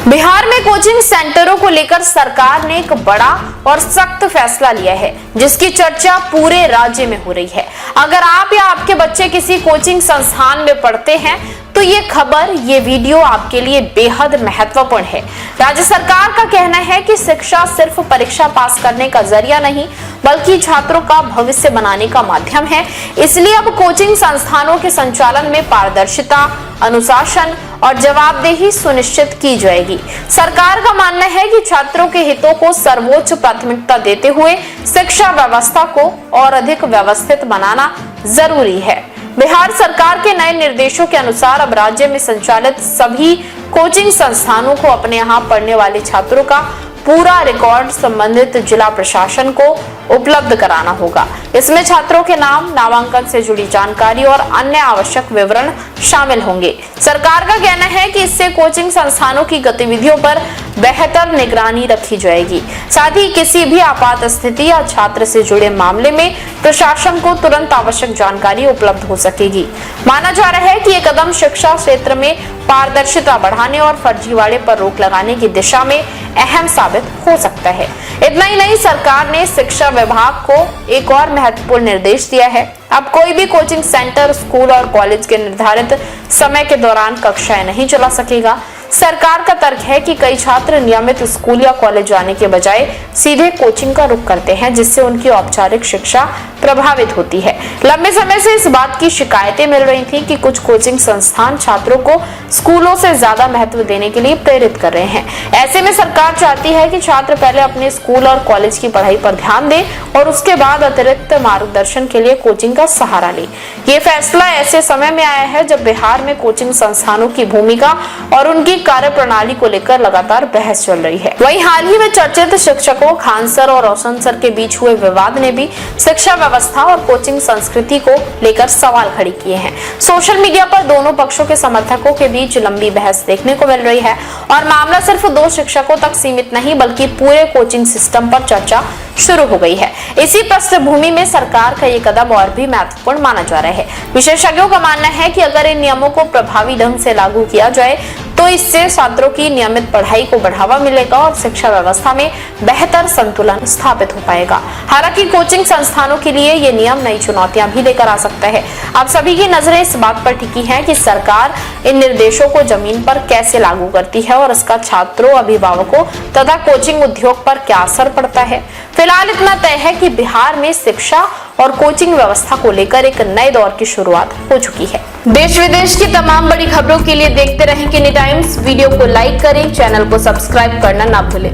बिहार में कोचिंग सेंटरों को लेकर सरकार ने एक बड़ा और सख्त फैसला लिया है, जिसकी चर्चा पूरे राज्य में हो रही है। अगर आप या आपके बच्चे किसी कोचिंग संस्थान में पढ़ते हैं तो ये खबर, ये वीडियो आपके लिए बेहद महत्वपूर्ण है। राज्य सरकार का कहना है कि शिक्षा सिर्फ परीक्षा पास करने का जरिया नहीं, बल्कि छात्रों का भविष्य बनाने का माध्यम है। इसलिए अब कोचिंग संस्थानों के संचालन में पारदर्शिता, अनुशासन और जवाबदेही सुनिश्चित की जाएगी। सरकार का मानना है कि छात्रों के हितों को सर्वोच्च प्राथमिकता देते हुए शिक्षा व्यवस्था को और अधिक व्यवस्थित बनाना जरूरी है। बिहार सरकार के नए निर्देशों के अनुसार अब राज्य में संचालित सभी कोचिंग संस्थानों को अपने यहाँ पढ़ने वाले छात्रों का पूरा रिकॉर्ड संबंधित जिला प्रशासन को उपलब्ध कराना होगा। इसमें छात्रों के नाम, नामांकन से जुड़ी जानकारी और अन्य आवश्यक विवरण शामिल होंगे। सरकार का कहना है कि इससे कोचिंग संस्थानों की गतिविधियों पर बेहतर निगरानी रखी जाएगी। साथ ही किसी भी आपात स्थिति या छात्र से जुड़े मामले में प्रशासन को तुरंत आवश्यक जानकारी उपलब्ध हो सकेगी। माना जा रहा है कि ये कदम शिक्षा क्षेत्र में पारदर्शिता बढ़ाने और फर्जीवाड़े पर रोक लगाने की दिशा में अहम साबित हो सकता है। इतना ही नहीं, सरकार ने शिक्षा विभाग को एक और महत्वपूर्ण निर्देश दिया है। अब कोई भी कोचिंग सेंटर, स्कूल और कॉलेज के निर्धारित समय के दौरान कक्षाएं नहीं चला सकेगा। सरकार का तर्क है कि कई छात्र नियमित स्कूल या कॉलेज जाने के बजाय सीधे कोचिंग का रुख करते हैं, जिससे उनकी औपचारिक शिक्षा प्रभावित होती है। लंबे समय से इस बात की शिकायतें मिल रही थी कि कुछ कोचिंग संस्थान छात्रों को स्कूलों से ज्यादा महत्व देने के लिए प्रेरित कर रहे हैं। ऐसे में सरकार चाहती है कि छात्र पहले अपने स्कूल और कॉलेज की पढ़ाई पर ध्यान दें और उसके बाद अतिरिक्त मार्गदर्शन के लिए कोचिंग का सहारा लें। ये फैसला ऐसे समय में आया है जब बिहार में कोचिंग संस्थानों की भूमिका और उनकी कार्य प्रणाली को लेकर लगातार बहस चल रही है। वहीं हाल ही में चर्चित शिक्षकों खान सर और रोशन सर के बीच हुए विवाद ने भी शिक्षा व्यवस्था और कोचिंग संस्कृति को लेकर सवाल खड़े किए हैं। सोशल मीडिया पर दोनों पक्षों के समर्थकों के बीच लंबी बहस देखने को मिल रही है और मामला सिर्फ दो शिक्षकों तक सीमित नहीं, बल्कि पूरे कोचिंग सिस्टम पर चर्चा शुरू हो गई है। इसी पृष्ठभूमि में सरकार का ये कदम और भी महत्वपूर्ण माना जा रहा है। विशेषज्ञों का मानना है कि अगर इन नियमों को प्रभावी ढंग से लागू किया जाए तो इससे छात्रों की नियमित पढ़ाई को बढ़ावा मिलेगा और शिक्षा व्यवस्था में बेहतर संतुलन स्थापित हो पाएगा। हालांकि कोचिंग संस्थानों के लिए ये नियम नई चुनौतियां भी लेकर आ सकता है। अब सभी की नजरें इस बात पर टिकी हैं कि सरकार इन निर्देशों को जमीन पर कैसे लागू करती है और इसका छात्रों, अभिभावकों तथा कोचिंग उद्योग पर क्या असर पड़ता है। फिलहाल इतना तय है कि बिहार में शिक्षा और कोचिंग व्यवस्था को लेकर एक नए दौर की शुरुआत हो चुकी है। देश विदेश की तमाम बड़ी खबरों के लिए देखते रहें किनी टाइम्स। वीडियो को लाइक करें, चैनल को सब्सक्राइब करना ना भूलें।